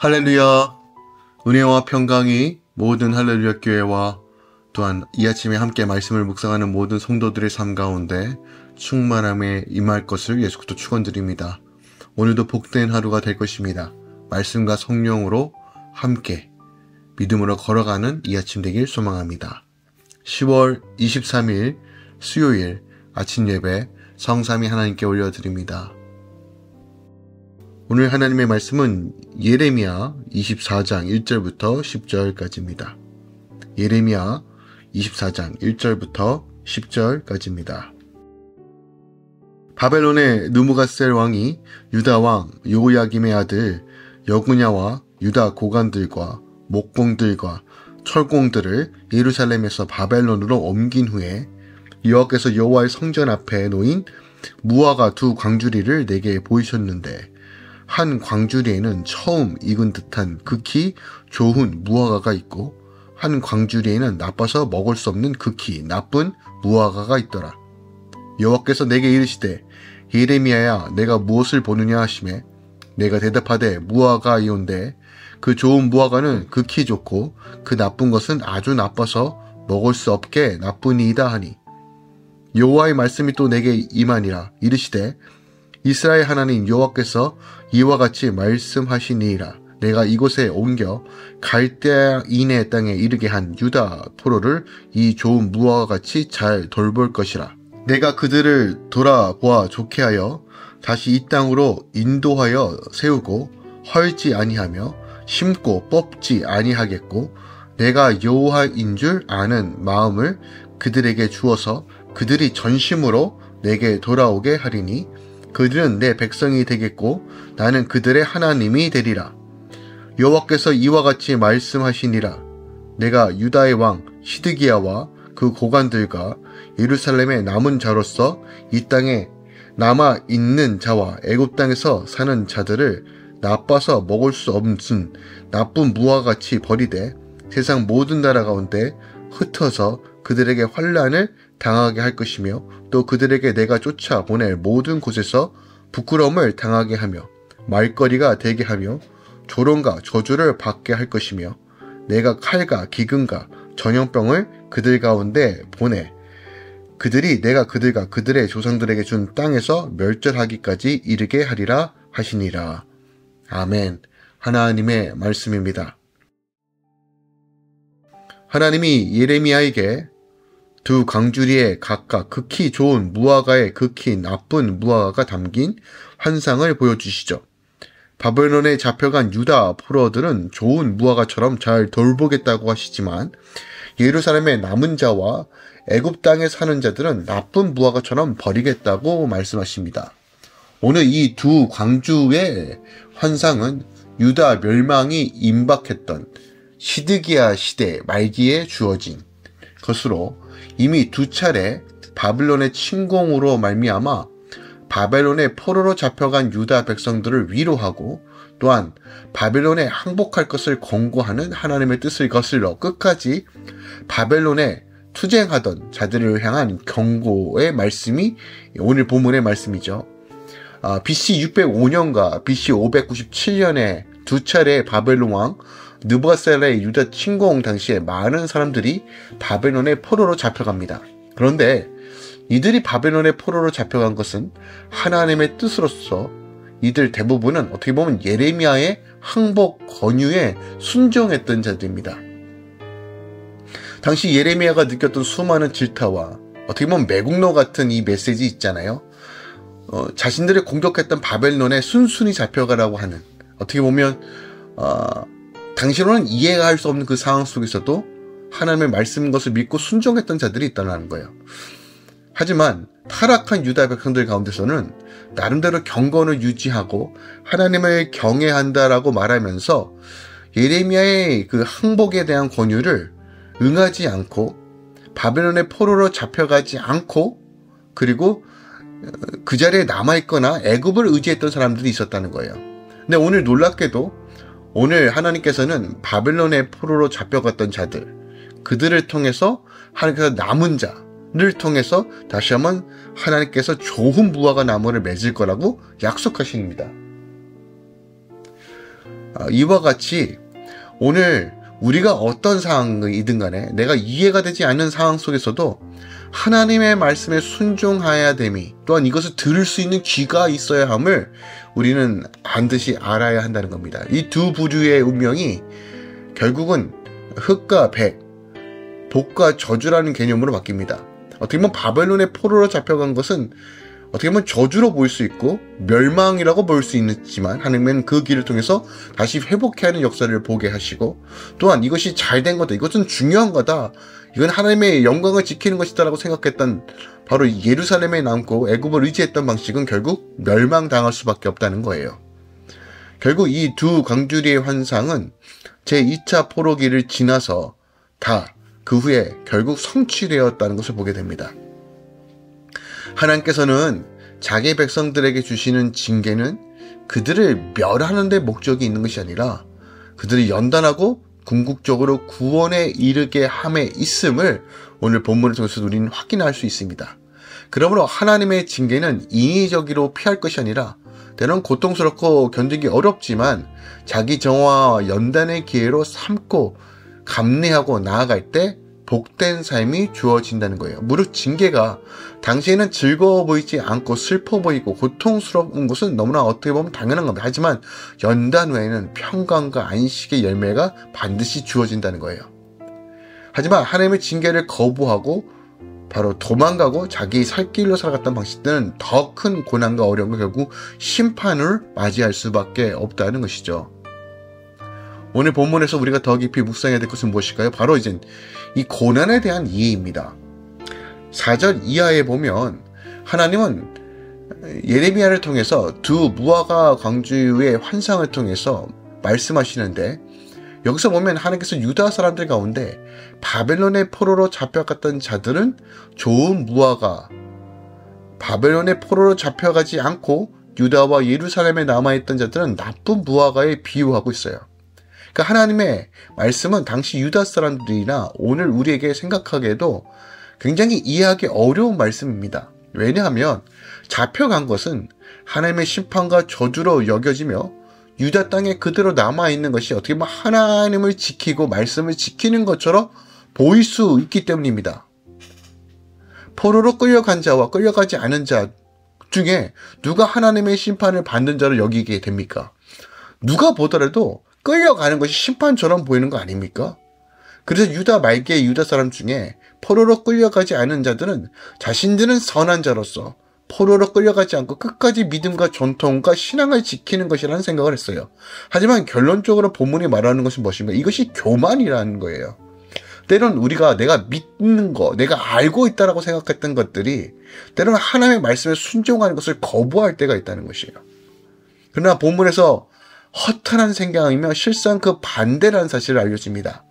할렐루야. 은혜와 평강이 모든 할렐루야 교회와 또한 이 아침에 함께 말씀을 묵상하는 모든 성도들의 삶 가운데 충만함에 임할 것을 예수께서 축원드립니다. 오늘도 복된 하루가 될 것입니다. 말씀과 성령으로 함께 믿음으로 걸어가는 이 아침 되길 소망합니다. 10월 23일 수요일 아침 예배 성삼위 하나님께 올려드립니다. 오늘 하나님의 말씀은 예레미야 24장 1절부터 10절까지입니다. 예레미야 24장 1절부터 10절까지입니다. 바벨론의 느부갓네살 왕이 유다 왕 여호야김의 아들 여구냐와 유다 고관들과 목공들과 철공들을 예루살렘에서 바벨론으로 옮긴 후에 여호와께서 여호와의 성전 앞에 놓인 무화과 두 광주리를 내게 보이셨는데 한 광주리에는 처음 익은 듯한 극히 좋은 무화과가 있고 한 광주리에는 나빠서 먹을 수 없는 극히 나쁜 무화과가 있더라. 여호와께서 내게 이르시되 예레미야야 내가 무엇을 보느냐 하시매 내가 대답하되 무화과이온데 그 좋은 무화과는 극히 좋고 그 나쁜 것은 아주 나빠서 먹을 수 없게 나쁘니이다 하니 여호와의 말씀이 또 내게 임하니라. 이르시되 이스라엘 하나님 여호와께서 이와 같이 말씀하시니이다. 내가 이곳에 옮겨 갈대아인의 땅에 이르게 한 유다 포로를 이 좋은 무화과 같이 잘 돌볼 것이라. 내가 그들을 돌아보아 좋게 하여 다시 이 땅으로 인도하여 세우고 헐지 아니하며 심고 뽑지 아니하겠고 내가 여호와인 줄 아는 마음을 그들에게 주어서 그들이 전심으로 내게 돌아오게 하리니 그들은 내 백성이 되겠고 나는 그들의 하나님이 되리라. 여호와께서 이와 같이 말씀하시니라. 내가 유다의 왕 시드기야와 그 고관들과 예루살렘의 남은 자로서 이 땅에 남아 있는 자와 애굽 땅에서 사는 자들을 나빠서 먹을 수 없는 나쁜 무화같이 버리되 세상 모든 나라 가운데 흩어서 그들에게 환난을 당하게 할 것이며 또 그들에게 내가 쫓아보낼 모든 곳에서 부끄러움을 당하게 하며 말거리가 되게 하며 조롱과 저주를 받게 할 것이며 내가 칼과 기근과 전염병을 그들 가운데 보내 그들이 내가 그들과 그들의 조상들에게 준 땅에서 멸절하기까지 이르게 하리라 하시니라. 아멘. 하나님의 말씀입니다. 하나님이 예레미야에게 두 광주리에 각각 극히 좋은 무화과에 극히 나쁜 무화과가 담긴 환상을 보여주시죠. 바벨론에 잡혀간 유다 포로들은 좋은 무화과처럼 잘 돌보겠다고 하시지만 예루살렘의 남은 자와 애굽 땅에 사는 자들은 나쁜 무화과처럼 버리겠다고 말씀하십니다. 오늘 이 두 광주의 환상은 유다 멸망이 임박했던 시드기야 시대 말기에 주어진 것으로 이미 두 차례 바벨론의 침공으로 말미암아 바벨론의 포로로 잡혀간 유다 백성들을 위로하고 또한 바벨론에 항복할 것을 권고하는 하나님의 뜻을 거슬러 끝까지 바벨론에 투쟁하던 자들을 향한 경고의 말씀이 오늘 본문의 말씀이죠. BC 605년과 BC 597년에 두 차례 바벨론 왕 느부갓네살의 유다 침공 당시에 많은 사람들이 바벨론의 포로로 잡혀갑니다. 그런데 이들이 바벨론의 포로로 잡혀간 것은 하나님의 뜻으로서 이들 대부분은 어떻게 보면 예레미야의 항복 권유에 순종했던 자들입니다. 당시 예레미야가 느꼈던 수많은 질타와 어떻게 보면 매국노 같은 이 메시지 있잖아요. 자신들을 공격했던 바벨론에 순순히 잡혀가라고 하는 어떻게 보면 당시로는 이해가 할 수 없는 그 상황 속에서도 하나님의 말씀 것을 믿고 순종했던 자들이 있다는 거예요. 하지만 타락한 유다 백성들 가운데서는 나름대로 경건을 유지하고 하나님을 경외한다라고 말하면서 예레미야의 그 항복에 대한 권유를 응하지 않고 바벨론의 포로로 잡혀가지 않고 그리고 그 자리에 남아있거나 애굽을 의지했던 사람들이 있었다는 거예요. 근데 오늘 놀랍게도 오늘 하나님께서는 바벨론의 포로로 잡혀갔던 자들, 그들을 통해서 하나님께서 남은 자를 통해서 다시 한번 하나님께서 좋은 무화과 나무를 맺을 거라고 약속하십니다. 이와 같이 오늘 우리가 어떤 상황이든 간에 내가 이해가 되지 않는 상황 속에서도 하나님의 말씀에 순종해야 됨이, 또한 이것을 들을 수 있는 귀가 있어야 함을 우리는 반드시 알아야 한다는 겁니다. 이 두 부류의 운명이 결국은 흑과 백, 복과 저주라는 개념으로 바뀝니다. 어떻게 보면 바벨론의 포로로 잡혀간 것은 어떻게 보면 저주로 보일 수 있고 멸망이라고 볼 수 있지만, 하나님은 그 길을 통해서 다시 회복해야 하는 역사를 보게 하시고, 또한 이것이 잘된 거다, 이것은 중요한 거다, 이건 하나님의 영광을 지키는 것이다 라고 생각했던 바로 예루살렘에 남고 애굽을 의지했던 방식은 결국 멸망당할 수밖에 없다는 거예요. 결국 이 두 강주리의 환상은 제2차 포로기를 지나서 다 그 후에 결국 성취되었다는 것을 보게 됩니다. 하나님께서는 자기 백성들에게 주시는 징계는 그들을 멸하는 데 목적이 있는 것이 아니라 그들을 연단하고 궁극적으로 구원에 이르게 함에 있음을 오늘 본문을 통해서 우리는 확인할 수 있습니다. 그러므로 하나님의 징계는 인위적으로 피할 것이 아니라 때론 고통스럽고 견디기 어렵지만 자기 정화와 연단의 기회로 삼고 감내하고 나아갈 때 복된 삶이 주어진다는 거예요. 무릇 징계가 당시에는 즐거워 보이지 않고 슬퍼 보이고 고통스러운 것은 너무나 어떻게 보면 당연한 겁니다. 하지만 연단 후에는 평강과 안식의 열매가 반드시 주어진다는 거예요. 하지만 하나님의 징계를 거부하고 바로 도망가고 자기 살 길로 살아갔던 방식들은 더 큰 고난과 어려움과 결국 심판을 맞이할 수밖에 없다는 것이죠. 오늘 본문에서 우리가 더 깊이 묵상해야 될 것은 무엇일까요? 바로 이제 이 고난에 대한 이해입니다. 4절 이하에 보면 하나님은 예레미야를 통해서 두 무화과 광주의 환상을 통해서 말씀하시는데, 여기서 보면 하나님께서 유다 사람들 가운데 바벨론의 포로로 잡혀갔던 자들은 좋은 무화과, 바벨론의 포로로 잡혀가지 않고 유다와 예루살렘에 남아있던 자들은 나쁜 무화과에 비유하고 있어요. 그러니까 하나님의 말씀은 당시 유다 사람들이나 오늘 우리에게 생각하기에도 굉장히 이해하기 어려운 말씀입니다. 왜냐하면 잡혀간 것은 하나님의 심판과 저주로 여겨지며 유다 땅에 그대로 남아있는 것이 어떻게 보면 하나님을 지키고 말씀을 지키는 것처럼 보일 수 있기 때문입니다. 포로로 끌려간 자와 끌려가지 않은 자 중에 누가 하나님의 심판을 받는 자를 여기게 됩니까? 누가 보더라도 끌려가는 것이 심판처럼 보이는 거 아닙니까? 그래서 유다 말기의 유다 사람 중에 포로로 끌려가지 않은 자들은 자신들은 선한 자로서 포로로 끌려가지 않고 끝까지 믿음과 전통과 신앙을 지키는 것이라는 생각을 했어요. 하지만 결론적으로 본문이 말하는 것은 무엇인가? 이것이 교만이라는 거예요. 때론 우리가 내가 믿는 거, 내가 알고 있다라고 생각했던 것들이 때로는 하나님의 말씀에 순종하는 것을 거부할 때가 있다는 것이에요. 그러나 본문에서 허탄한 생각이며 실상 그 반대라는 사실을 알려줍니다.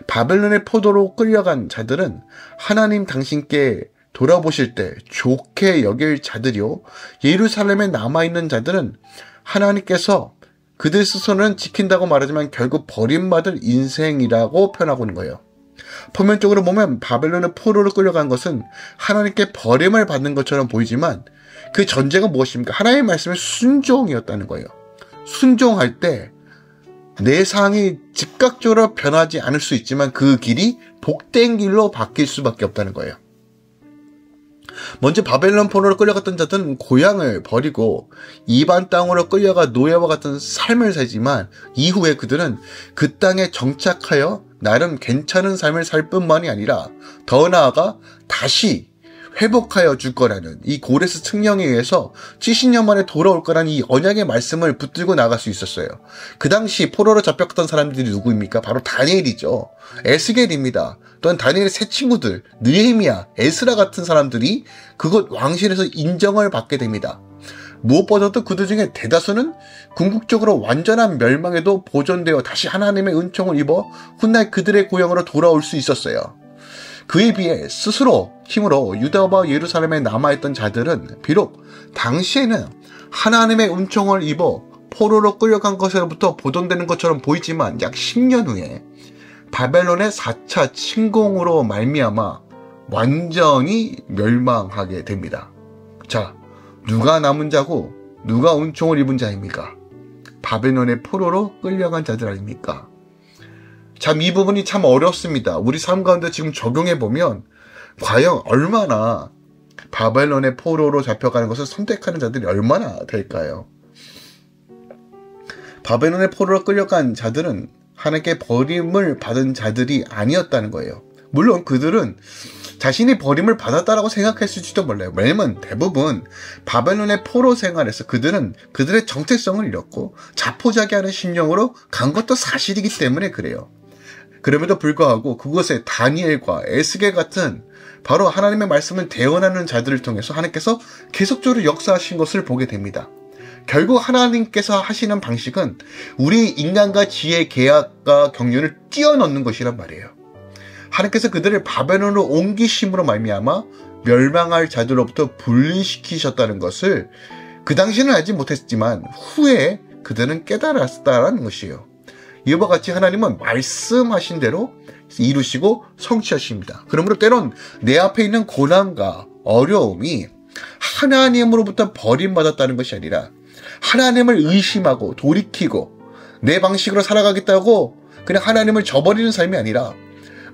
바벨론의 포도로 끌려간 자들은 하나님 당신께 돌아보실 때 좋게 여길 자들이요, 예루살렘에 남아있는 자들은 하나님께서 그들 스스로는 지킨다고 말하지만 결국 버림받을 인생이라고 표현하고 있는 거예요. 표면적으로 보면 바벨론의 포로로 끌려간 것은 하나님께 버림을 받는 것처럼 보이지만 그 전제가 무엇입니까? 하나님의 말씀에 순종이었다는 거예요. 순종할 때 내 상황이 즉각적으로 변하지 않을 수 있지만 그 길이 복된 길로 바뀔 수밖에 없다는 거예요. 먼저 바벨론 포로로 끌려갔던 자들은 고향을 버리고 이방 땅으로 끌려가 노예와 같은 삶을 살지만 이후에 그들은 그 땅에 정착하여 나름 괜찮은 삶을 살 뿐만이 아니라 더 나아가 다시 회복하여 줄 거라는 이 고레스 측령에 의해서 70년 만에 돌아올 거라는 이 언약의 말씀을 붙들고 나갈 수 있었어요. 그 당시 포로로 잡혔던 사람들이 누구입니까? 바로 다니엘이죠. 에스겔입니다. 또한 다니엘의 세 친구들 느헤미야, 에스라 같은 사람들이 그곳 왕실에서 인정을 받게 됩니다. 무엇보다도 그들 중에 대다수는 궁극적으로 완전한 멸망에도 보존되어 다시 하나님의 은총을 입어 훗날 그들의 고향으로 돌아올 수 있었어요. 그에 비해 스스로 힘으로 유다와 예루살렘에 남아있던 자들은 비록 당시에는 하나님의 은총을 입어 포로로 끌려간 것으로부터 보존되는 것처럼 보이지만 약 10년 후에 바벨론의 4차 침공으로 말미암아 완전히 멸망하게 됩니다. 자, 누가 남은 자고 누가 은총을 입은 자입니까? 바벨론의 포로로 끌려간 자들 아닙니까? 참 이 부분이 참 어렵습니다. 우리 삶 가운데 지금 적용해보면 과연 얼마나 바벨론의 포로로 잡혀가는 것을 선택하는 자들이 얼마나 될까요? 바벨론의 포로로 끌려간 자들은 하나님께 버림을 받은 자들이 아니었다는 거예요. 물론 그들은 자신이 버림을 받았다라고 생각했을지도 몰라요. 왜냐면 대부분 바벨론의 포로 생활에서 그들은 그들의 정체성을 잃었고 자포자기하는 심령으로 간 것도 사실이기 때문에 그래요. 그럼에도 불구하고 그곳에 다니엘과 에스겔 같은 바로 하나님의 말씀을 대언하는 자들을 통해서 하나님께서 계속적으로 역사하신 것을 보게 됩니다. 결국 하나님께서 하시는 방식은 우리 인간과 지혜의 계약과 경륜을 뛰어넘는 것이란 말이에요. 하나님께서 그들을 바벨론으로 옮기심으로 말미암아 멸망할 자들로부터 분리시키셨다는 것을 그 당시에는 알지 못했지만 후에 그들은 깨달았다는 것이에요. 이와 같이 하나님은 말씀하신 대로 이루시고 성취하십니다. 그러므로 때론 내 앞에 있는 고난과 어려움이 하나님으로부터 버림받았다는 것이 아니라 하나님을 의심하고 돌이키고 내 방식으로 살아가겠다고 그냥 하나님을 저버리는 삶이 아니라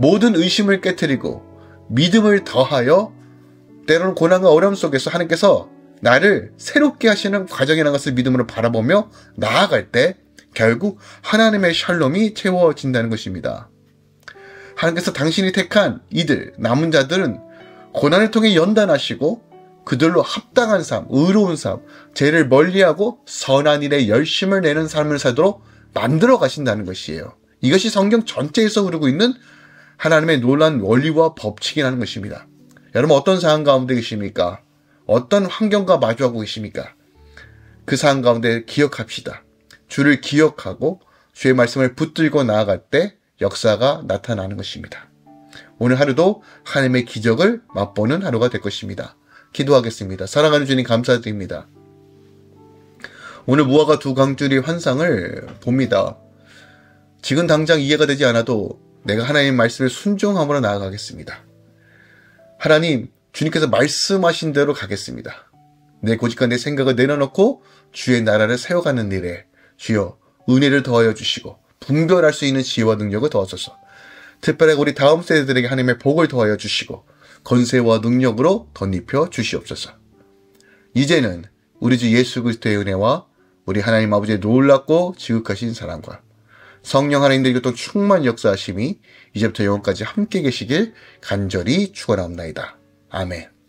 모든 의심을 깨트리고 믿음을 더하여 때로는 고난과 어려움 속에서 하나님께서 나를 새롭게 하시는 과정이라는 것을 믿음으로 바라보며 나아갈 때 결국 하나님의 샬롬이 채워진다는 것입니다. 하나님께서 당신이 택한 이들, 남은 자들은 고난을 통해 연단하시고 그들로 합당한 삶, 의로운 삶, 죄를 멀리하고 선한 일에 열심을 내는 삶을 살도록 만들어 가신다는 것이에요. 이것이 성경 전체에서 흐르고 있는 하나님의 놀라운 원리와 법칙이라는 것입니다. 여러분 어떤 상황 가운데 계십니까? 어떤 환경과 마주하고 계십니까? 그 상황 가운데 기억합시다. 주를 기억하고 주의 말씀을 붙들고 나아갈 때 역사가 나타나는 것입니다. 오늘 하루도 하나님의 기적을 맛보는 하루가 될 것입니다. 기도하겠습니다. 사랑하는 주님 감사드립니다. 오늘 무화과 두 강줄의 환상을 봅니다. 지금 당장 이해가 되지 않아도 내가 하나님의 말씀을 순종함으로 나아가겠습니다. 하나님, 주님께서 말씀하신 대로 가겠습니다. 내 고집과 내 생각을 내려놓고 주의 나라를 세워가는 일에 주여 은혜를 더하여 주시고 분별할 수 있는 지혜와 능력을 더하소서. 특별하게 우리 다음 세대들에게 하나님의 복을 더하여 주시고 권세와 능력으로 덧입혀 주시옵소서. 이제는 우리 주 예수 그리스도의 은혜와 우리 하나님 아버지의 놀랍고 지극하신 사랑과 성령 하나님의 교통 충만 역사하심이 이제부터 영원까지 함께 계시길 간절히 축원하옵나이다. 아멘.